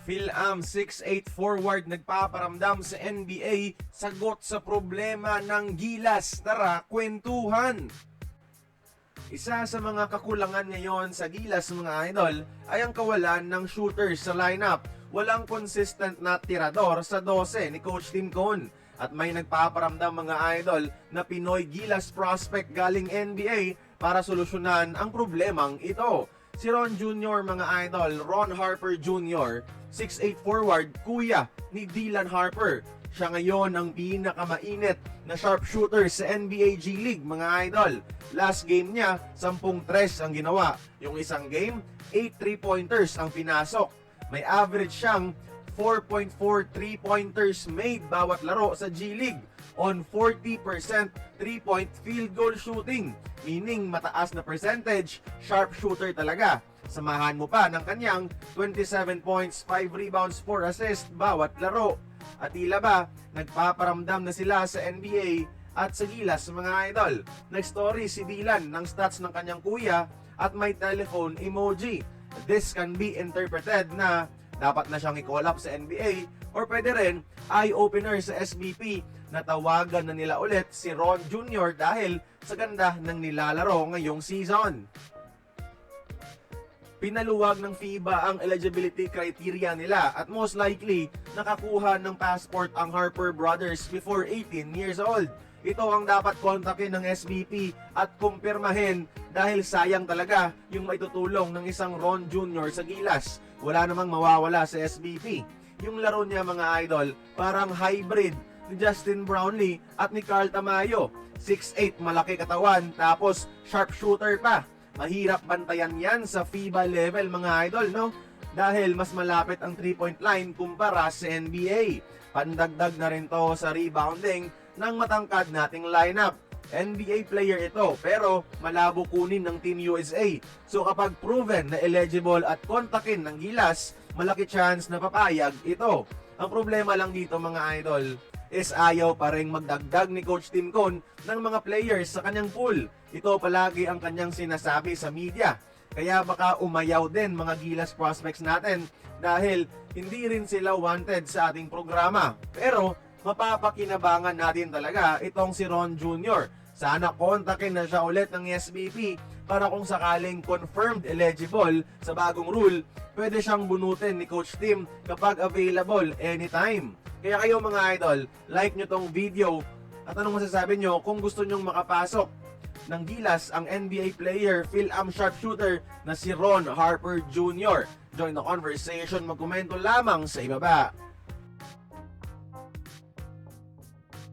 PhilAm 6'8 forward nagpaparamdam sa NBA, sagot sa problema ng Gilas. Tara, kwentuhan! Isa sa mga kakulangan ngayon sa Gilas mga idol ay ang kawalan ng shooters sa lineup. Walang consistent na tirador sa 12 ni Coach Tim Cone. At may nagpaparamdam mga idol na Pinoy Gilas prospect galing NBA para solusyonan ang problemang ito. Si Ron Jr. mga idol, Ron Harper Jr., 6'8 forward, kuya ni Dylan Harper. Siya ngayon ang pinakamainit na sharpshooter sa NBA G League mga idol. Last game niya, 10 tres ang ginawa. Yung isang game, 8 3-pointers ang pinasok. May average siyang 4.4 3-pointers made bawat laro sa G League on 40% 3-point field goal shooting. Meaning mataas na percentage, sharpshooter talaga. Samahan mo pa ng kanyang 27 points, 5 rebounds, 4 assists bawat laro. At tila ba, nagpaparamdam na sila sa NBA at sa Gilas mga idol. Nag-story si Dylan ng stats ng kanyang kuya at may telephone emoji. This can be interpreted na dapat na siyang i-call up sa NBA or pwede rin eye-opener sa SBP na tawagan na nila ulit si Ron Jr. dahil sa ganda ng nilalaro ngayong season. Pinaluwag ng FIBA ang eligibility criteria nila at most likely nakakuha ng passport ang Harper brothers before 18 years old. Ito ang dapat kontakin ng SBP at kumpirmahin dahil sayang talaga yung maitutulong ng isang Ron Jr. sa Gilas. Wala namang mawawala sa SBP. Yung laro niya mga idol, parang hybrid ni Justin Brownlee at ni Carl Tamayo. 6'8 malaki katawan tapos sharpshooter pa. Mahirap bantayan yan sa FIBA level mga idol, no? Dahil mas malapit ang 3-point line kumpara sa NBA. Pandagdag na rin to sa rebounding ng matangkad nating lineup. NBA player ito pero malabo kunin ng Team USA. So kapag proven na eligible at kontakin ng Gilas, malaki chance na papayag ito. Ang problema lang dito mga idol is ayaw pa rin magdagdag ni Coach Tim Cone ng mga players sa kanyang pool. Ito palagi ang kanyang sinasabi sa media. Kaya baka umayaw din mga Gilas prospects natin dahil hindi rin sila wanted sa ating programa. Pero mapapakinabangan natin talaga itong si Ron Jr. Sana kontakin na siya ulit ng SBP para kung sakaling confirmed eligible sa bagong rule, pwede siyang bunutin ni Coach Tim kapag available anytime. Kaya kayo mga idol, like nyo tong video at anong masasabi nyo kung gusto nyong makapasok ng Gilas ang NBA player, PhilAm sharpshooter na si Ron Harper Jr. Join the conversation, magkomento lamang sa ibaba.